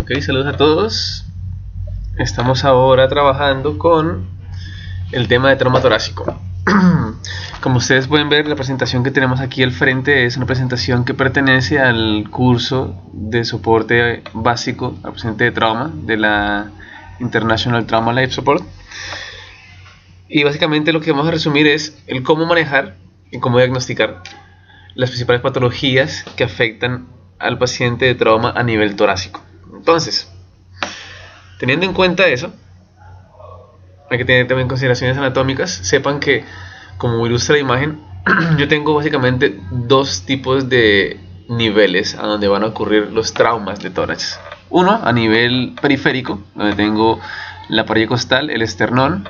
Ok, saludos a todos. Estamos ahora trabajando con el tema de trauma torácico. Como ustedes pueden ver, la presentación que tenemos aquí al frente es una presentación que pertenece al curso de soporte básico al paciente de trauma de la International Trauma Life Support. Y básicamente lo que vamos a resumir es el cómo manejar y cómo diagnosticar las principales patologías que afectan al paciente de trauma a nivel torácico. Entonces, teniendo en cuenta eso, hay que tener también consideraciones anatómicas. Sepan que, como ilustra la imagen, yo tengo básicamente dos tipos de niveles a donde van a ocurrir los traumas de tórax. Uno a nivel periférico, donde tengo la pared costal, el esternón,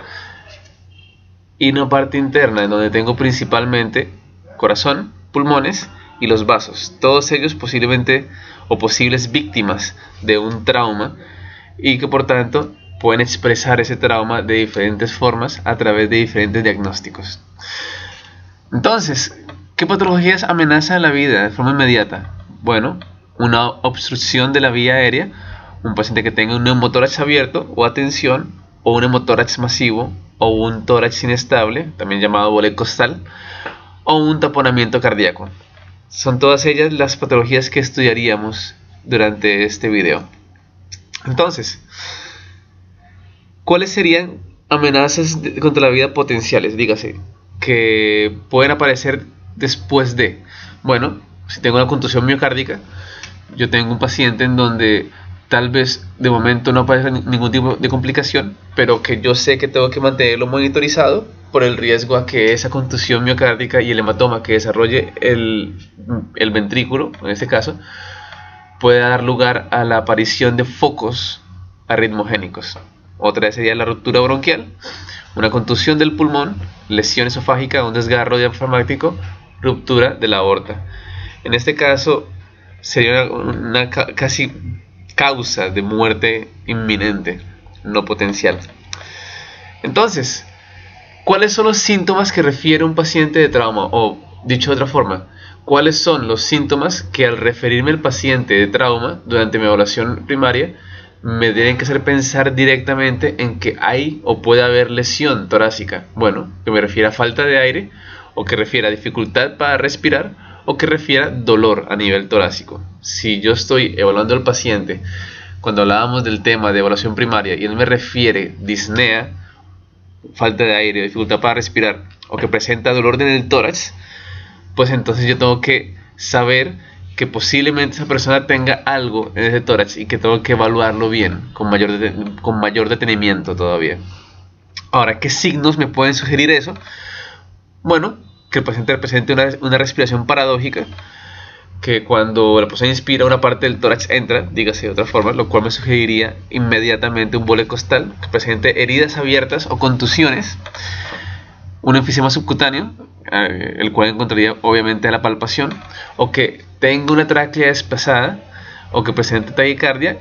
y una parte interna, en donde tengo principalmente corazón, pulmones y los vasos, todos ellos posiblemente o posibles víctimas de un trauma y que por tanto pueden expresar ese trauma de diferentes formas a través de diferentes diagnósticos. Entonces, ¿qué patologías amenazan la vida de forma inmediata? Bueno, una obstrucción de la vía aérea, un paciente que tenga un neumotórax abierto o atención, o un hemotórax masivo, o un tórax inestable, también llamado bole costal, o un taponamiento cardíaco. Son todas ellas las patologías que estudiaríamos durante este video. Entonces, ¿cuáles serían amenazas contra la vida potenciales? Dígase, que pueden aparecer después de. Bueno, si tengo una contusión miocárdica, yo tengo un paciente en donde tal vez de momento no aparece ningún tipo de complicación, pero que yo sé que tengo que mantenerlo monitorizado por el riesgo a que esa contusión miocárdica y el hematoma que desarrolle el ventrículo, en este caso, pueda dar lugar a la aparición de focos arritmogénicos. Otra sería la ruptura bronquial, una contusión del pulmón, lesión esofágica, un desgarro diafragmático, ruptura de la aorta. En este caso sería una casi causa de muerte inminente, no potencial. Entonces, ¿cuáles son los síntomas que refiere un paciente de trauma? O, dicho de otra forma, ¿cuáles son los síntomas que al referirme al paciente de trauma durante mi evaluación primaria me tienen que hacer pensar directamente en que hay o puede haber lesión torácica? Bueno, que me refiera a falta de aire, o que refiera a dificultad para respirar, o que refiera dolor a nivel torácico. Si yo estoy evaluando al paciente, cuando hablábamos del tema de evaluación primaria, y él me refiere disnea, falta de aire, dificultad para respirar, o que presenta dolor en el tórax, pues entonces yo tengo que saber que posiblemente esa persona tenga algo en ese tórax y que tengo que evaluarlo bien, con mayor detenimiento todavía. Ahora, ¿qué signos me pueden sugerir eso? Bueno, que el paciente presente una respiración paradójica, que cuando la persona inspira una parte del tórax entra, dígase de otra forma, lo cual me sugeriría inmediatamente un bole costal, que presente heridas abiertas o contusiones, un enfisema subcutáneo, el cual encontraría obviamente a la palpación, o que tenga una tráquea desplazada, o que presente taquicardia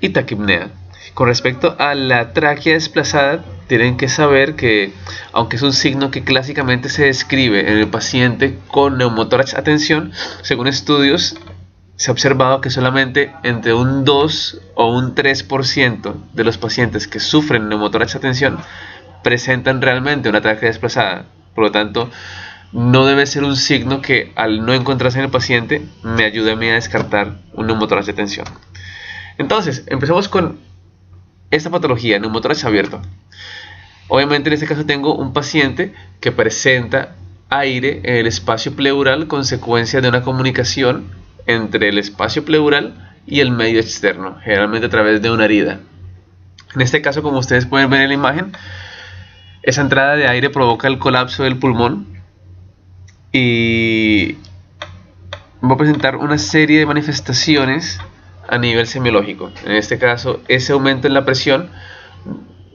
y taquipnea. Con respecto a la tráquea desplazada, tienen que saber que, aunque es un signo que clásicamente se describe en el paciente con neumotórax a tensión, según estudios se ha observado que solamente entre un 2 o un 3% de los pacientes que sufren neumotórax a tensión presentan realmente una tráquea desplazada. Por lo tanto, no debe ser un signo que, al no encontrarse en el paciente, me ayude a mí a descartar un neumotórax de tensión. Entonces, empecemos con esta patología, neumotórax abierto. Obviamente en este caso tengo un paciente que presenta aire en el espacio pleural, consecuencia de una comunicación entre el espacio pleural y el medio externo, generalmente a través de una herida. En este caso, como ustedes pueden ver en la imagen, esa entrada de aire provoca el colapso del pulmón y va a presentar una serie de manifestaciones a nivel semiológico. En este caso, ese aumento en la presión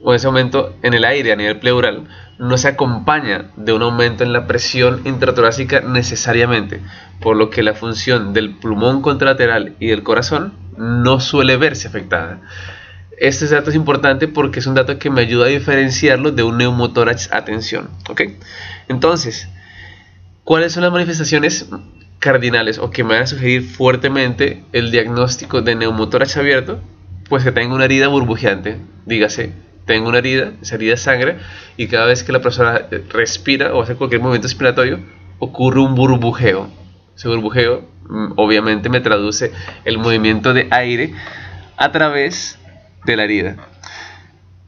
o ese aumento en el aire a nivel pleural no se acompaña de un aumento en la presión intratorácica necesariamente, por lo que la función del pulmón contralateral y del corazón no suele verse afectada. Este dato es importante porque es un dato que me ayuda a diferenciarlo de un neumotórax a tensión. ¿Okay? Entonces, ¿cuáles son las manifestaciones cardinales o que me van a sugerir fuertemente el diagnóstico de neumotórax abierto? pues que tenga una herida burbujeante, dígase, tengo una herida, esa herida es sangre, y cada vez que la persona respira o hace cualquier movimiento respiratorio, ocurre un burbujeo. Ese burbujeo obviamente me traduce el movimiento de aire a través de la herida.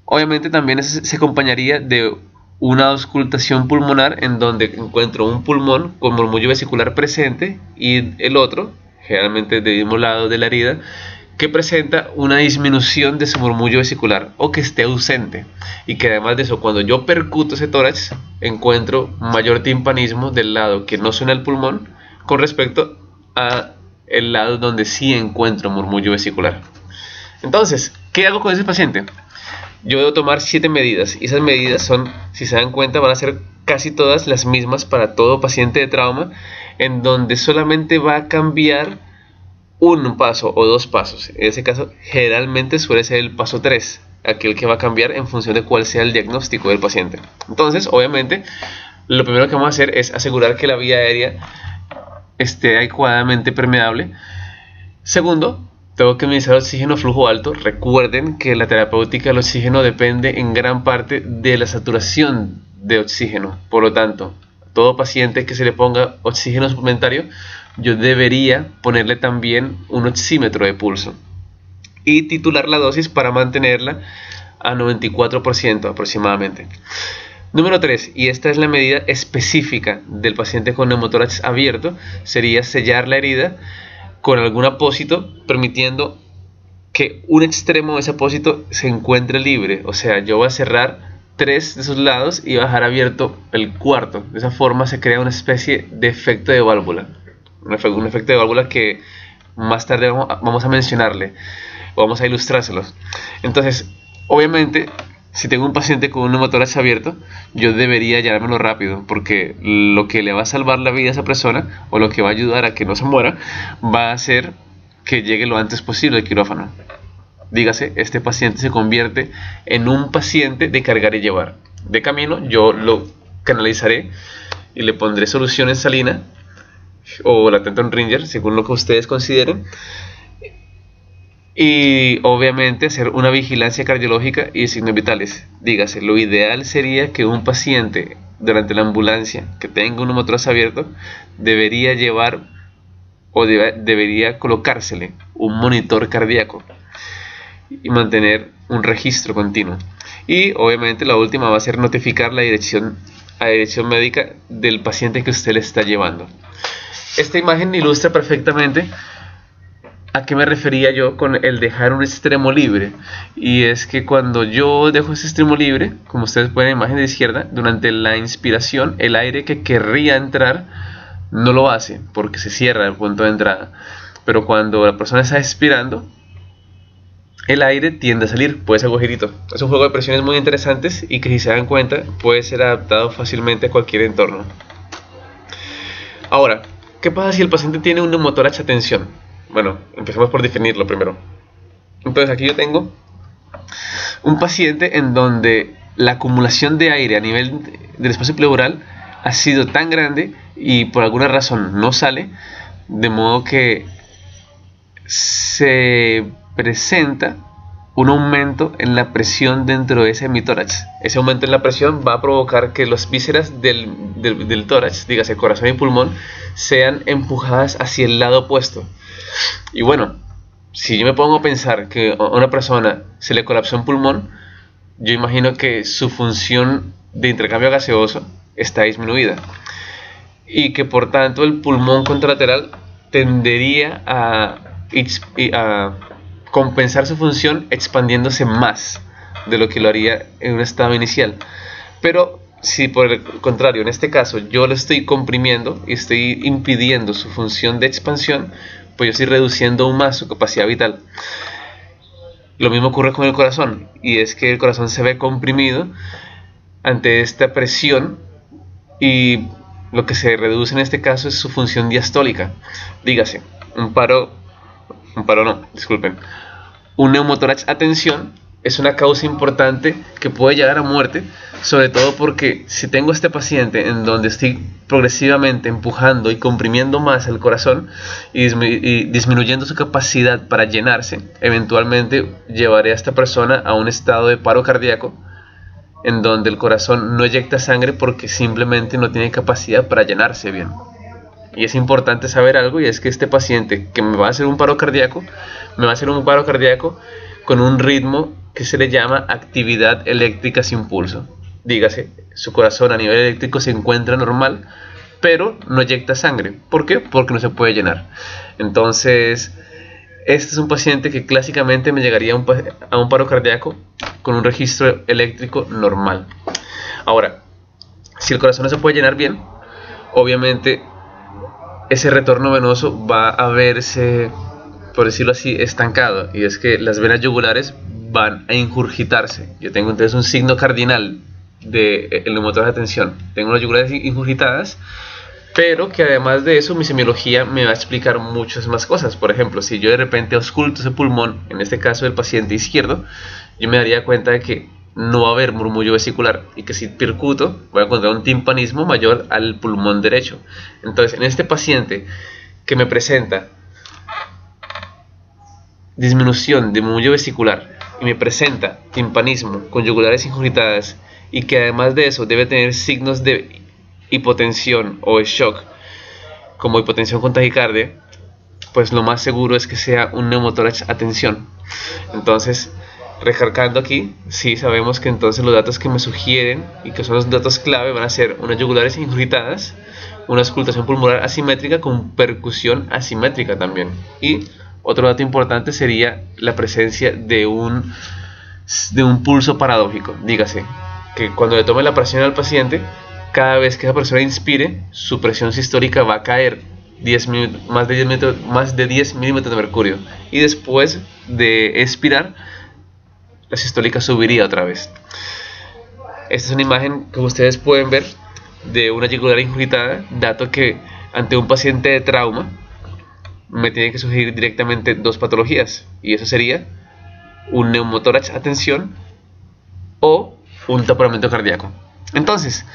Obviamente también se acompañaría de una auscultación pulmonar, en donde encuentro un pulmón con murmullo vesicular presente y el otro, generalmente del mismo lado de la herida, que presenta una disminución de su murmullo vesicular o que esté ausente, y que además de eso, cuando yo percuto ese tórax, encuentro mayor timpanismo del lado que no suena el pulmón con respecto a el lado donde sí encuentro murmullo vesicular. Entonces, ¿qué hago con ese paciente? Yo debo tomar 7 medidas, y esas medidas son, si se dan cuenta, van a ser casi todas las mismas para todo paciente de trauma, en donde solamente va a cambiar un paso o 2 pasos. En ese caso, generalmente suele ser el paso 3, aquel que va a cambiar en función de cuál sea el diagnóstico del paciente. Entonces, obviamente, lo primero que vamos a hacer es asegurar que la vía aérea esté adecuadamente permeable. Segundo, tengo que administrar oxígeno flujo alto. Recuerden que la terapéutica del oxígeno depende en gran parte de la saturación de oxígeno. Por lo tanto, todo paciente que se le ponga oxígeno suplementario, yo debería ponerle también un oxímetro de pulso y titular la dosis para mantenerla a 94% aproximadamente. Número 3, y esta es la medida específica del paciente con neumotórax abierto, sería sellar la herida con algún apósito, permitiendo que un extremo de ese apósito se encuentre libre. O sea, yo voy a cerrar 3 de sus lados y dejar abierto el cuarto. De esa forma se crea una especie de efecto de válvula. Un efecto de válvula que más tarde vamos a mencionarle, vamos a ilustrárselos. Entonces, obviamente, si tengo un paciente con un neumotórax abierto, yo debería llevármelo rápido, porque lo que le va a salvar la vida a esa persona, o lo que va a ayudar a que no se muera, va a hacer que llegue lo antes posible al quirófano. Dígase, este paciente se convierte en un paciente de cargar y llevar. De camino, yo lo canalizaré y le pondré solución en salina o la Tenton Ringer, según lo que ustedes consideren, y obviamente hacer una vigilancia cardiológica y signos vitales. Dígase, lo ideal sería que un paciente durante la ambulancia que tenga un neumotórax abierto debería llevar o debería colocársele un monitor cardíaco y mantener un registro continuo. Y obviamente la última va a ser notificar a la dirección médica del paciente que usted le está llevando. Esta imagen ilustra perfectamente a qué me refería yo con el dejar un extremo libre. Y es que cuando yo dejo ese extremo libre, como ustedes pueden ver en la imagen de izquierda, durante la inspiración, el aire que querría entrar no lo hace porque se cierra el punto de entrada. Pero cuando la persona está expirando, el aire tiende a salir, puede ser agujerito. Es un juego de presiones muy interesantes y que, si se dan cuenta, puede ser adaptado fácilmente a cualquier entorno. Ahora, ¿qué pasa si el paciente tiene un neumotórax a tensión? Bueno, empecemos por definirlo primero. Entonces aquí yo tengo un paciente en donde la acumulación de aire a nivel del espacio pleural ha sido tan grande y por alguna razón no sale, de modo que se presenta un aumento en la presión dentro de ese hemitórax. Ese aumento en la presión va a provocar que las vísceras del tórax, dígase corazón y pulmón, sean empujadas hacia el lado opuesto. Y bueno, si yo me pongo a pensar que a una persona se le colapsó un pulmón, yo imagino que su función de intercambio gaseoso está disminuida y que por tanto el pulmón contralateral tendería a compensar su función expandiéndose más de lo que lo haría en un estado inicial. Pero si por el contrario, en este caso, yo lo estoy comprimiendo y estoy impidiendo su función de expansión, pues yo estoy reduciendo aún más su capacidad vital. Lo mismo ocurre con el corazón, y es que el corazón se ve comprimido ante esta presión y lo que se reduce en este caso es su función diastólica. Dígase, un neumotórax a tensión es una causa importante que puede llegar a muerte, sobre todo porque si tengo este paciente en donde estoy progresivamente empujando y comprimiendo más el corazón y disminuyendo su capacidad para llenarse, eventualmente llevaré a esta persona a un estado de paro cardíaco en donde el corazón no eyecta sangre porque simplemente no tiene capacidad para llenarse bien. Y es importante saber algo, y es que este paciente que me va a hacer un paro cardíaco, me va a hacer un paro cardíaco con un ritmo que se le llama actividad eléctrica sin pulso. Dígase, su corazón a nivel eléctrico se encuentra normal, pero no eyecta sangre. ¿Por qué? Porque no se puede llenar. Entonces, este es un paciente que clásicamente me llegaría a un paro cardíaco con un registro eléctrico normal. Ahora, si el corazón no se puede llenar bien, obviamente ese retorno venoso va a verse, por decirlo así, estancado, y es que las venas yugulares van a ingurgitarse. Yo tengo entonces un signo cardinal del neumotórax de tensión. Tengo las yugulares ingurgitadas, pero que además de eso mi semiología me va a explicar muchas más cosas. Por ejemplo, si yo de repente ausculto ese pulmón, en este caso del paciente izquierdo, yo me daría cuenta de que no va a haber murmullo vesicular, y que si percuto voy a encontrar un timpanismo mayor al pulmón derecho. Entonces, en este paciente que me presenta disminución de murmullo vesicular y me presenta timpanismo con yugulares ingurgitadas, y que además de eso debe tener signos de hipotensión o de shock, como hipotensión con taquicardia, pues lo más seguro es que sea un neumotórax a tensión. Entonces, recargando aquí, sí sabemos que entonces los datos que me sugieren y que son los datos clave van a ser unas yugulares ingurgitadas, una auscultación pulmonar asimétrica con percusión asimétrica también. Y otro dato importante sería la presencia de un pulso paradójico. Dígase que cuando le tome la presión al paciente, cada vez que esa persona inspire, su presión sistólica va a caer más de 10 milímetros de mercurio, y después de expirar, la sistólica subiría otra vez. Esta es una imagen que ustedes pueden ver de una yugular ingurgitada, dato que ante un paciente de trauma me tiene que sugerir directamente dos patologías, y eso sería un neumotórax a tensión o un taponamiento cardíaco. Entonces,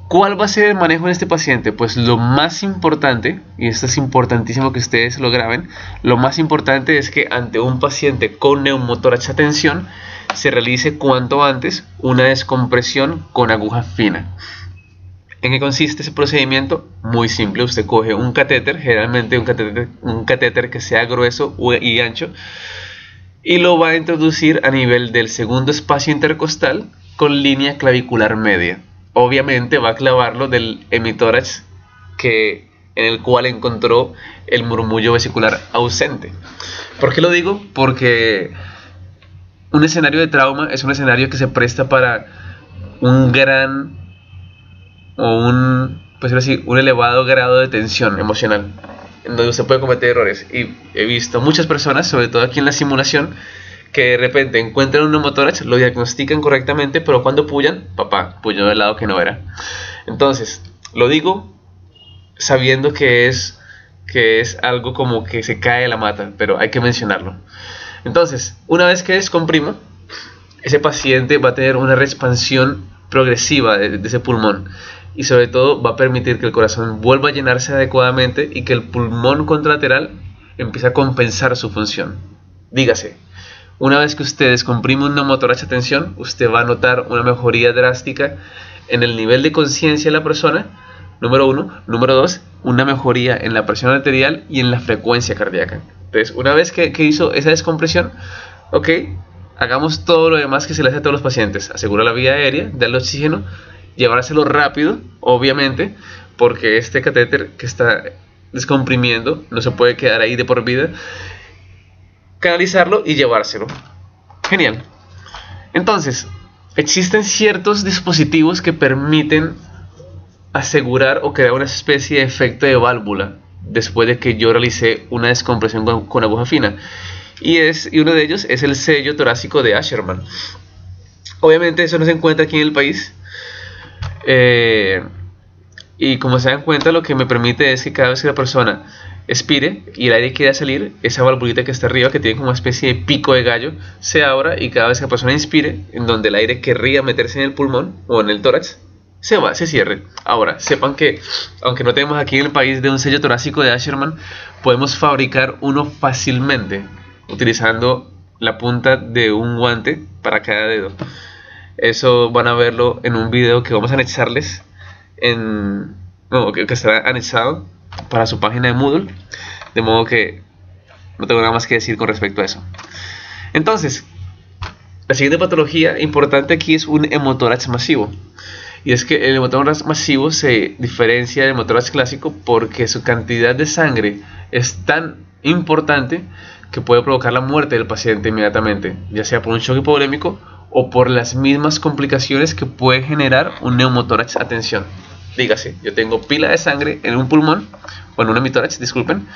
¿cuál va a ser el manejo en este paciente? Pues lo más importante, y esto es importantísimo que ustedes lo graben, lo más importante es que ante un paciente con neumotórax a tensión se realice cuanto antes una descompresión con aguja fina. ¿En qué consiste ese procedimiento? Muy simple. Usted coge un catéter, generalmente un catéter que sea grueso y ancho, y lo va a introducir a nivel del segundo espacio intercostal con línea clavicular media. Obviamente va a clavarlo del hemitórax en el cual encontró el murmullo vesicular ausente. ¿Por qué lo digo? Porque un escenario de trauma es un escenario que se presta para un gran un elevado grado de tensión emocional, en donde usted puede cometer errores. Y he visto muchas personas, sobre todo aquí en la simulación, que de repente encuentran un neumotórax, lo diagnostican correctamente, pero cuando pullan, puyó del lado que no era. Entonces, lo digo sabiendo que es algo como que se cae la mata, pero hay que mencionarlo. Entonces, una vez que descomprima, ese paciente va a tener una expansión progresiva de ese pulmón, y sobre todo va a permitir que el corazón vuelva a llenarse adecuadamente y que el pulmón contralateral empiece a compensar su función. Dígase, una vez que usted descomprime un neumotórax a tensión, usted va a notar una mejoría drástica en el nivel de conciencia de la persona, número 1. Número 2, una mejoría en la presión arterial y en la frecuencia cardíaca. Entonces, una vez que hizo esa descompresión, ok, hagamos todo lo demás que se le hace a todos los pacientes. Asegura la vía aérea, darle oxígeno, llevárselo rápido, obviamente, porque este catéter que está descomprimiendo no se puede quedar ahí de por vida. Canalizarlo y llevárselo. Genial. Entonces, existen ciertos dispositivos que permiten asegurar o crear una especie de efecto de válvula después de que yo realicé una descompresión con aguja fina, y uno de ellos es el sello torácico de Asherman. Obviamente eso no se encuentra aquí en el país, y como se dan cuenta, lo que me permite es que cada vez que la persona expire y el aire quiera salir, esa valvulita que está arriba, que tiene como una especie de pico de gallo, se abra, y cada vez que la persona inspire, en donde el aire querría meterse en el pulmón o en el tórax, se cierre. Ahora, sepan que, aunque no tenemos aquí en el país de un sello torácico de Asherman, podemos fabricar uno fácilmente, utilizando la punta de un guante para cada dedo. Eso van a verlo en un video que vamos a anexarles, que estará anexado para su página de Moodle, de modo que no tengo nada más que decir con respecto a eso. Entonces, la siguiente patología importante aquí es un hemotórax masivo. Y es que el hemotórax masivo se diferencia del hemotórax clásico porque su cantidad de sangre es tan importante que puede provocar la muerte del paciente inmediatamente, ya sea por un shock hipovolémico o por las mismas complicaciones que puede generar un neumotórax a tensión. Dígase, yo tengo pila de sangre en un pulmón, o en un hemitórax, disculpen,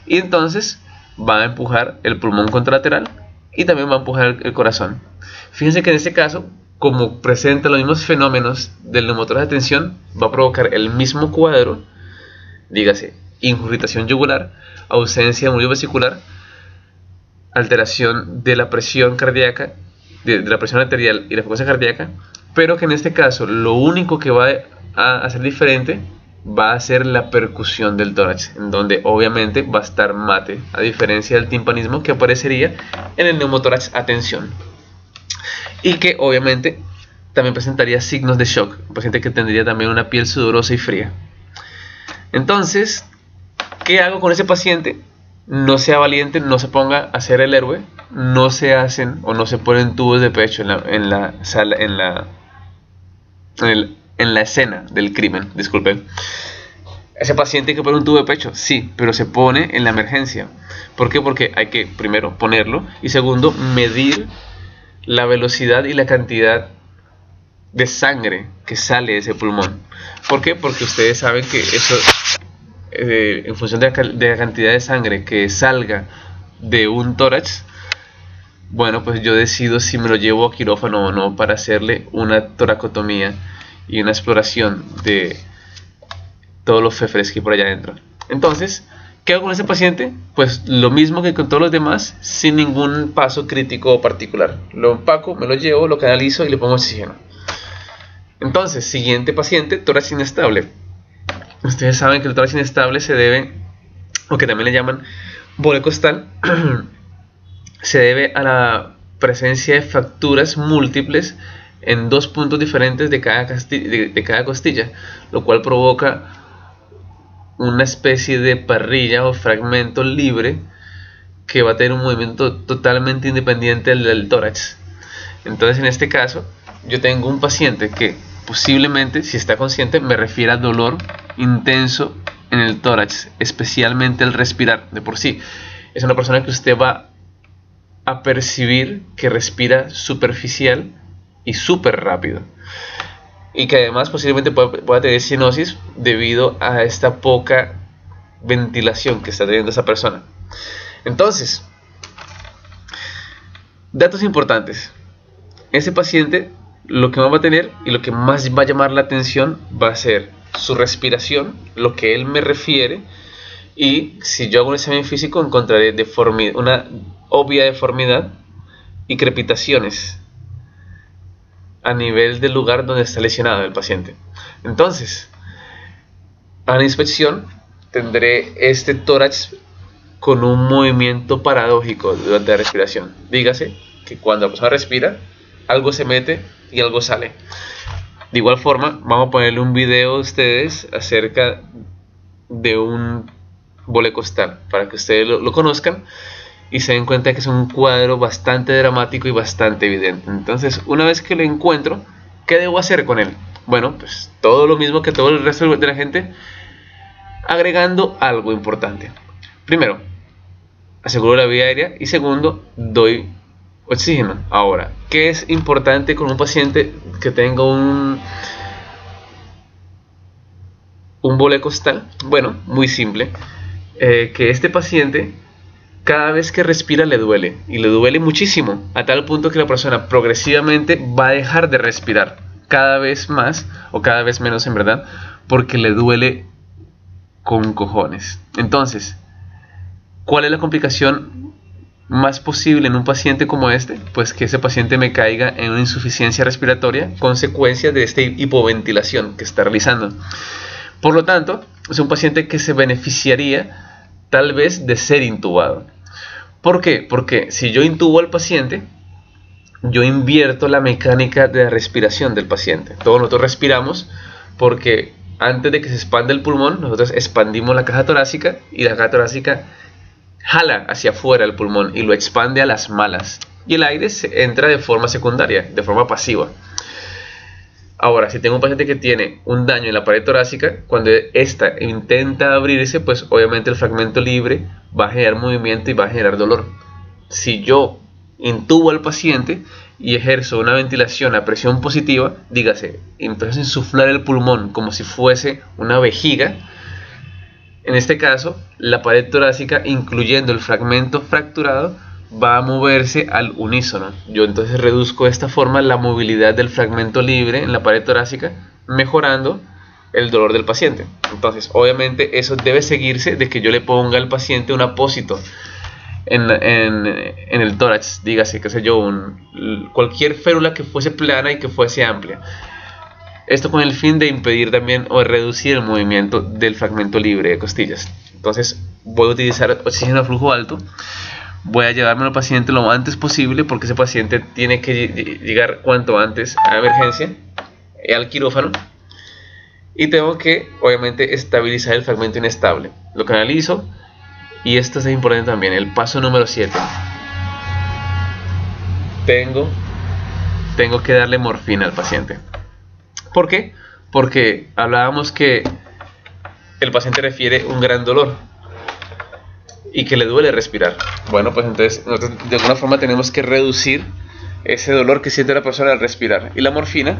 y entonces va a empujar el pulmón contralateral y también va a empujar el corazón. Fíjense que en este caso, como presenta los mismos fenómenos del neumotórax de tensión, va a provocar el mismo cuadro, dígase, ingurgitación yugular, ausencia de músculo vesicular, alteración de la presión cardíaca, de la presión arterial y la frecuencia cardíaca, pero que en este caso lo único que va a hacer diferente va a ser la percusión del tórax, en donde obviamente va a estar mate, a diferencia del timpanismo que aparecería en el neumotórax a tensión, y que obviamente también presentaría signos de shock, un paciente que tendría también una piel sudorosa y fría. Entonces, ¿qué hago con ese paciente? No sea valiente, no se ponga a hacer el héroe, no se hacen o no se ponen tubos de pecho en la escena del crimen, disculpen. Ese paciente hay que poner un tubo de pecho, sí, pero se pone en la emergencia. ¿Por qué? Porque hay que, primero, ponerlo, y segundo, medir la velocidad y la cantidad de sangre que sale de ese pulmón. ¿Por qué? Porque ustedes saben que eso, en función de la cantidad de sangre que salga de un tórax, bueno, pues yo decido si me lo llevo a quirófano o no para hacerle una toracotomía y una exploración de todos los féfres que hay por allá adentro. Entonces, ¿qué hago con ese paciente? Pues lo mismo que con todos los demás, sin ningún paso crítico o particular. Lo empaco, me lo llevo, lo canalizo y le pongo oxígeno. Entonces, siguiente paciente, tórax inestable. Ustedes saben que el tórax inestable se debe, o que también le llaman bole costal, se debe a la presencia de fracturas múltiples en dos puntos diferentes de cada costilla, lo cual provoca una especie de parrilla o fragmento libre que va a tener un movimiento totalmente independiente del tórax. Entonces, en este caso, yo tengo un paciente que posiblemente, si está consciente, me refiere a dolor intenso en el tórax, especialmente el respirar. De por sí, es una persona que usted va a percibir que respira superficial y súper rápido, y que además posiblemente pueda tener cianosis debido a esta poca ventilación que está teniendo esa persona. Entonces, datos importantes: ese paciente, lo que más va a tener y lo que más va a llamar la atención va a ser su respiración, lo que él me refiere, y si yo hago un examen físico encontraré una obvia deformidad y crepitaciones a nivel del lugar donde está lesionado el paciente. Entonces, a la inspección tendré este tórax con un movimiento paradójico durante la respiración. Dígase que cuando la persona respira, algo se mete y algo sale. De igual forma, vamos a ponerle un video a ustedes acerca de un bole costal para que ustedes lo conozcan y se den cuenta que es un cuadro bastante dramático y bastante evidente. Entonces, una vez que lo encuentro, ¿qué debo hacer con él? Bueno, pues todo lo mismo que todo el resto de la gente, agregando algo importante. Primero, aseguro la vía aérea, y segundo, doy oxígeno. Ahora, ¿qué es importante con un paciente que tenga un bole costal? Bueno, muy simple, que este paciente, cada vez que respira le duele, y le duele muchísimo, a tal punto que la persona progresivamente va a dejar de respirar cada vez más, o cada vez menos en verdad, porque le duele con cojones. Entonces, ¿Cuál es la complicación más posible en un paciente como este? Pues que ese paciente me caiga en una insuficiencia respiratoria, consecuencia de esta hipoventilación que está realizando. Por lo tanto, es un paciente que se beneficiaría tal vez de ser intubado. ¿Por qué? Porque si yo intubo al paciente, yo invierto la mecánica de la respiración del paciente. Todos nosotros respiramos porque antes de que se expanda el pulmón, nosotros expandimos la caja torácica y la caja torácica jala hacia afuera el pulmón y lo expande a las malas. Y el aire entra de forma secundaria, de forma pasiva. Ahora, si tengo un paciente que tiene un daño en la pared torácica, cuando ésta intenta abrirse, pues obviamente el fragmento libre va a generar movimiento y va a generar dolor. Si yo intubo al paciente y ejerzo una ventilación a presión positiva, dígase, entonces insuflar el pulmón como si fuese una vejiga, en este caso, la pared torácica, incluyendo el fragmento fracturado, va a moverse al unísono. Yo entonces reduzco de esta forma la movilidad del fragmento libre en la pared torácica, mejorando el dolor del paciente. Entonces, obviamente, eso debe seguirse de que yo le ponga al paciente un apósito en el tórax, dígase, qué sé yo, cualquier férula que fuese plana y que fuese amplia. Esto con el fin de impedir también o reducir el movimiento del fragmento libre de costillas. Entonces voy a utilizar oxígeno a flujo alto. Voy a llevarme al paciente lo antes posible porque ese paciente tiene que llegar cuanto antes a emergencia, al quirófano. Y tengo que, obviamente, estabilizar el fragmento inestable. Lo canalizo y esto es importante también, el paso número 7. Tengo que darle morfina al paciente. ¿Por qué? Porque hablábamos que el paciente refiere un gran dolor y que le duele respirar. Bueno, pues entonces nosotros de alguna forma tenemos que reducir ese dolor que siente la persona al respirar. Y la morfina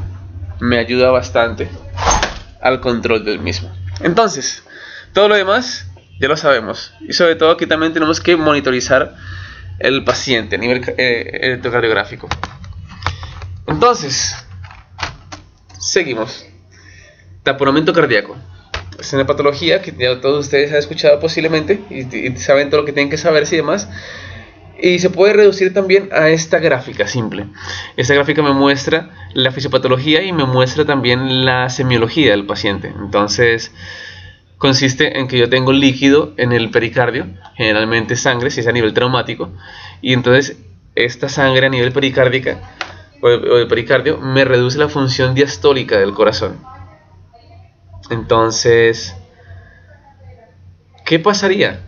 me ayuda bastante al control del mismo. Entonces, todo lo demás ya lo sabemos. Y sobre todo aquí también tenemos que monitorizar el paciente a nivel electrocardiográfico. Entonces, seguimos. Taponamiento cardíaco. Es una patología que ya todos ustedes han escuchado posiblemente y saben todo lo que tienen que saberse y demás. Y se puede reducir también a esta gráfica simple. Esta gráfica me muestra la fisiopatología y me muestra también la semiología del paciente. Entonces, consiste en que yo tengo líquido en el pericardio, generalmente sangre, si es a nivel traumático. Y entonces, esta sangre a nivel pericárdica o de pericardio me reduce la función diastólica del corazón. Entonces, ¿qué pasaría?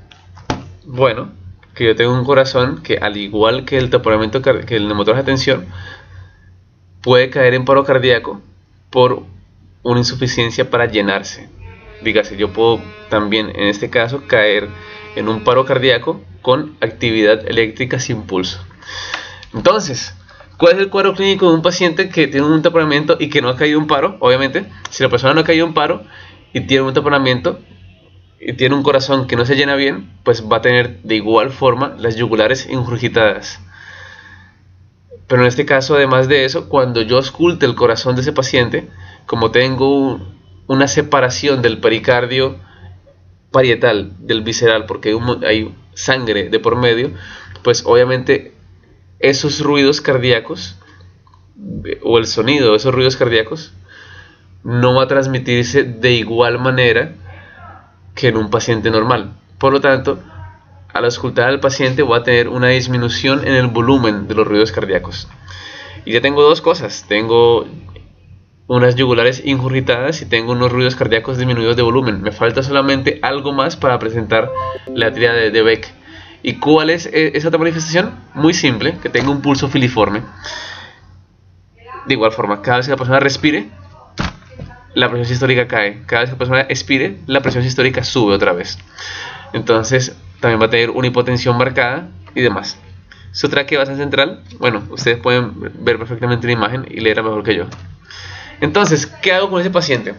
Bueno, que yo tengo un corazón que, al igual que el taponamiento, que el neumotórax de tensión, puede caer en paro cardíaco por una insuficiencia para llenarse. Dígase, yo puedo también en este caso caer en un paro cardíaco con actividad eléctrica sin pulso. Entonces, ¿cuál es el cuadro clínico de un paciente que tiene un taponamiento y que no ha caído en paro? Obviamente, si la persona no ha caído en paro y tiene un taponamiento y tiene un corazón que no se llena bien, pues va a tener de igual forma las yugulares ingurgitadas. Pero en este caso, además de eso, cuando yo ausculte el corazón de ese paciente, como tengo una separación del pericardio parietal del visceral, porque hay sangre de por medio, pues obviamente esos ruidos cardíacos o el sonido de esos ruidos cardíacos no va a transmitirse de igual manera que en un paciente normal. Por lo tanto, al auscultar al paciente voy a tener una disminución en el volumen de los ruidos cardíacos. Y ya tengo dos cosas: tengo unas yugulares ingurgitadas y tengo unos ruidos cardíacos disminuidos de volumen. Me falta solamente algo más para presentar la tríade de Beck. ¿Y cuál es esa otra manifestación? Muy simple, que tenga un pulso filiforme. De igual forma, cada vez que la persona respire, la presión sistólica cae. Cada vez que la persona expire, la presión sistólica sube otra vez. Entonces, también va a tener una hipotensión marcada y demás. Su tráquea base central, bueno, ustedes pueden ver perfectamente la imagen y leerla mejor que yo. Entonces, ¿qué hago con ese paciente?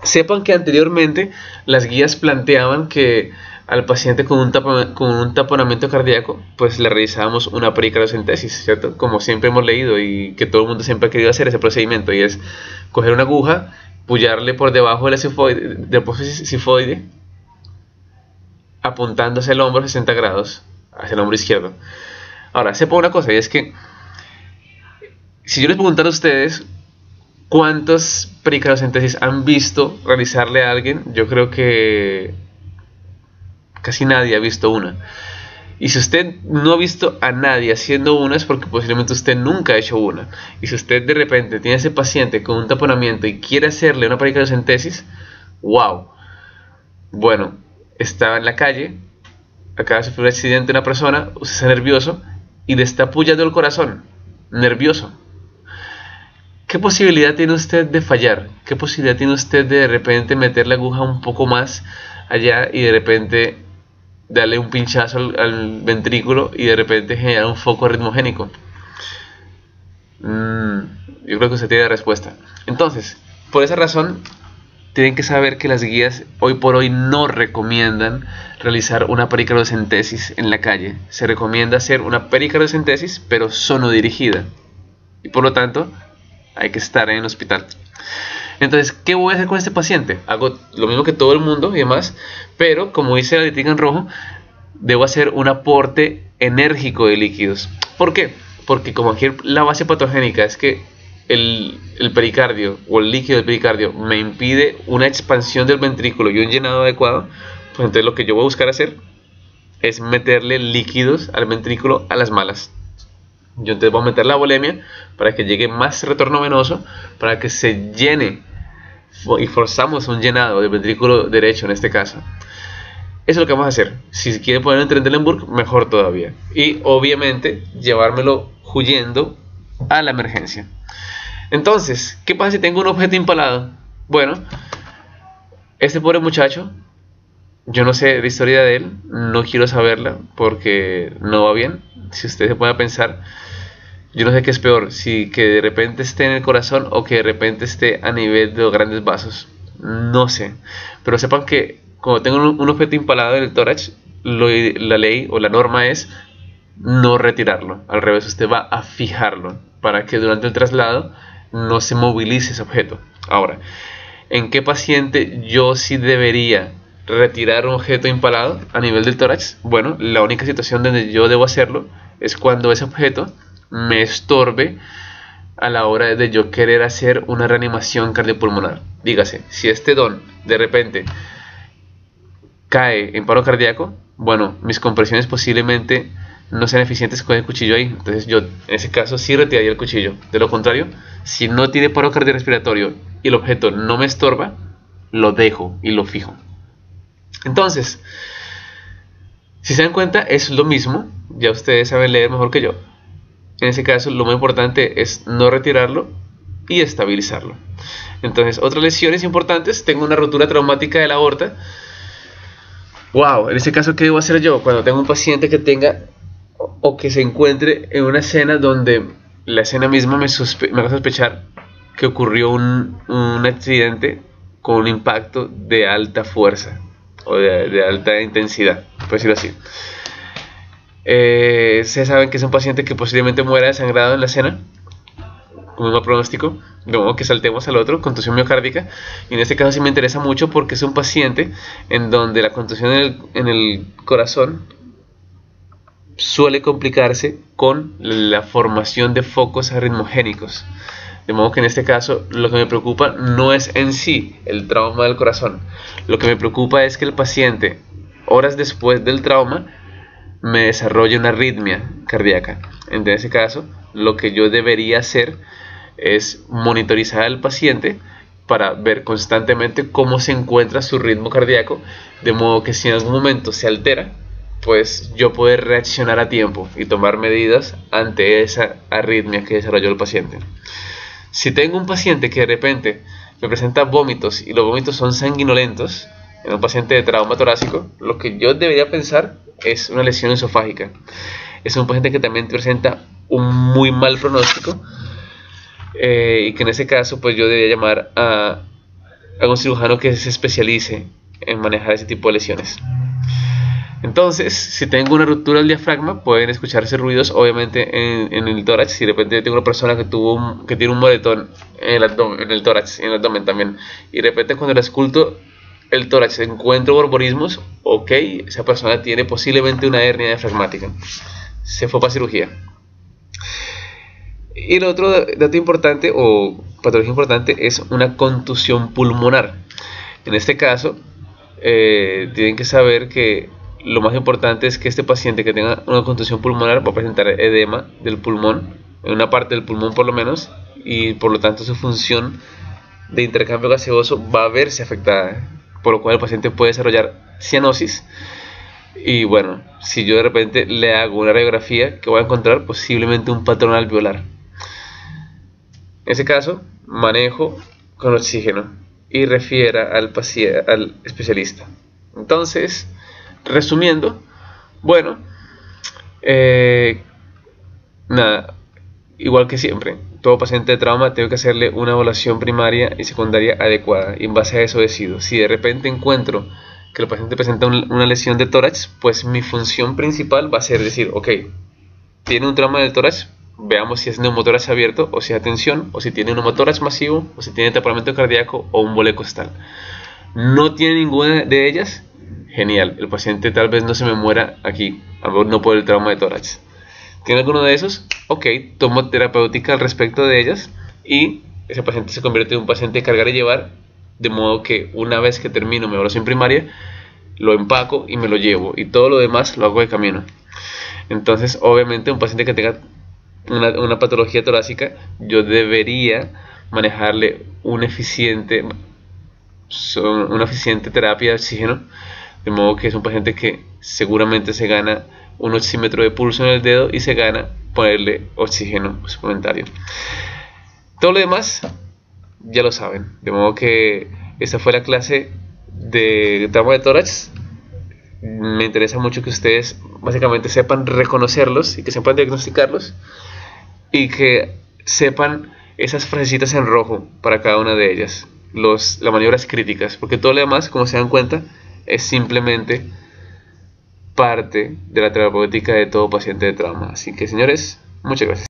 Sepan que anteriormente las guías planteaban que al paciente con un taponamiento cardíaco, pues le realizábamos una pericardiocentesis, ¿cierto? Como siempre hemos leído y que todo el mundo siempre ha querido hacer ese procedimiento, y es coger una aguja, pullarle por debajo del sifoide, apuntando hacia el hombro 60 grados, hacia el hombro izquierdo. Ahora, sepa una cosa, y es que si yo les preguntara a ustedes cuántas pericardiocentesis han visto realizarle a alguien, yo creo que casi nadie ha visto una. Y si usted no ha visto a nadie haciendo una, es porque posiblemente usted nunca ha hecho una. Y si usted de repente tiene ese paciente con un taponamiento y quiere hacerle una pericardiocentesis, wow. Bueno, estaba en la calle, acaba de sufrir un accidente una persona, usted está nervioso y le está apoyando el corazón, nervioso. ¿Qué posibilidad tiene usted de fallar? ¿Qué posibilidad tiene usted de repente meter la aguja un poco más allá y de repente darle un pinchazo al ventrículo y de repente generar un foco ritmogénico? Yo creo que usted tiene la respuesta. Entonces, por esa razón, tienen que saber que las guías hoy por hoy no recomiendan realizar una pericardiocentesis en la calle. Se recomienda hacer una pericardiocentesis, pero sonodirigida. Y por lo tanto, hay que estar en el hospital. Entonces, ¿qué voy a hacer con este paciente? Hago lo mismo que todo el mundo y demás, pero como dice la letrica en rojo, debo hacer un aporte enérgico de líquidos. ¿Por qué? Porque como aquí la base patogénica es que el pericardio o el líquido del pericardio me impide una expansión del ventrículo y un llenado adecuado, pues entonces lo que yo voy a buscar hacer es meterle líquidos al ventrículo a las malas. Yo entonces voy a meter la volemia para que llegue más retorno venoso, para que se llene y forzamos un llenado del ventrículo derecho en este caso. Eso es lo que vamos a hacer. Si quiere poner en Trendelenburg, mejor todavía. Y obviamente llevármelo huyendo a la emergencia. Entonces, ¿qué pasa si tengo un objeto impalado? Bueno, este pobre muchacho, yo no sé la historia de él, no quiero saberla porque no va bien. Si usted se puede pensar, yo no sé qué es peor, si que de repente esté en el corazón o que de repente esté a nivel de los grandes vasos. No sé, pero sepan que cuando tengo un objeto impalado en el tórax, la ley o la norma es no retirarlo. Al revés, usted va a fijarlo para que durante el traslado no se movilice ese objeto. Ahora, ¿en qué paciente yo sí debería retirar un objeto impalado a nivel del tórax? Bueno, la única situación donde yo debo hacerlo es cuando ese objeto me estorbe a la hora de yo querer hacer una reanimación cardiopulmonar. Dígase, si este don de repente cae en paro cardíaco, bueno, mis compresiones posiblemente no sean eficientes con el cuchillo ahí, entonces yo en ese caso sí retiraría el cuchillo. De lo contrario, si no tiene paro cardiorrespiratorio y el objeto no me estorba, lo dejo y lo fijo. Entonces, si se dan cuenta, es lo mismo, ya ustedes saben leer mejor que yo. En ese caso, lo más importante es no retirarlo y estabilizarlo. Entonces, otras lesiones importantes, tengo una rotura traumática de la aorta. Wow, en ese caso, ¿qué debo hacer yo? Cuando tengo un paciente que tenga o que se encuentre en una escena donde la escena misma me haga sospechar que ocurrió un accidente con un impacto de alta fuerza o de alta intensidad, por decirlo así. Se saben que es un paciente que posiblemente muera desangrado en la escena, con un mal pronóstico. De modo que saltemos al otro, contusión miocárdica. Y en este caso sí me interesa mucho porque es un paciente en donde la contusión en el corazón suele complicarse con la formación de focos arritmogénicos. De modo que en este caso lo que me preocupa no es en sí el trauma del corazón. Lo que me preocupa es que el paciente, horas después del trauma, me desarrolle una arritmia cardíaca. En ese caso, lo que yo debería hacer es monitorizar al paciente para ver constantemente cómo se encuentra su ritmo cardíaco, de modo que si en algún momento se altera, pues yo poder reaccionar a tiempo y tomar medidas ante esa arritmia que desarrolló el paciente. Si tengo un paciente que de repente me presenta vómitos y los vómitos son sanguinolentos, en un paciente de trauma torácico, lo que yo debería pensar es una lesión esofágica. Es un paciente que también presenta un muy mal pronóstico y que en ese caso pues yo debería llamar a un cirujano que se especialice en manejar ese tipo de lesiones. Entonces, si tengo una ruptura del diafragma, pueden escucharse ruidos obviamente en el tórax. Si de repente tengo una persona que tiene un moretón en el tórax, en el abdomen también, y de repente cuando la esculto el tórax encuentro borborismos, ok, esa persona tiene posiblemente una hernia diafragmática, se fue para cirugía. Y el otro dato importante o patología importante es una contusión pulmonar. En este caso, tienen que saber que lo más importante es que este paciente que tenga una contusión pulmonar va a presentar edema del pulmón, en una parte del pulmón por lo menos, y por lo tanto su función de intercambio gaseoso va a verse afectada, por lo cual el paciente puede desarrollar cianosis. Y bueno, si yo de repente le hago una radiografía, que voy a encontrar posiblemente un patrón alveolar. En ese caso, manejo con oxígeno y refiera al especialista. Entonces, resumiendo, bueno, nada, igual que siempre, todo paciente de trauma tengo que hacerle una evaluación primaria y secundaria adecuada, y en base a eso decido. Si de repente encuentro que el paciente presenta una lesión de tórax, pues mi función principal va a ser decir, ok, tiene un trauma del tórax, veamos si es neumotórax abierto o si es tensión, o si tiene un neumotórax masivo, o si tiene taponamiento cardíaco o un bole costal. No tiene ninguna de ellas, genial, el paciente tal vez no se me muera aquí, no por el trauma de tórax. ¿Tiene alguno de esos? Ok, tomo terapéutica al respecto de ellas y ese paciente se convierte en un paciente de cargar y llevar, de modo que una vez que termino mi evaluación primaria, lo empaco y me lo llevo, y todo lo demás lo hago de camino. Entonces, obviamente, un paciente que tenga una patología torácica, yo debería manejarle una eficiente terapia de oxígeno, de modo que es un paciente que seguramente se gana un oxímetro de pulso en el dedo y se gana ponerle oxígeno suplementario. Todo lo demás ya lo saben, de modo que esta fue la clase de trauma de tórax. Me interesa mucho que ustedes básicamente sepan reconocerlos y que sepan diagnosticarlos y que sepan esas frasecitas en rojo para cada una de ellas, las maniobras críticas, porque todo lo demás, como se dan cuenta, es simplemente parte de la terapéutica de todo paciente de trauma. Así que, señores, muchas gracias.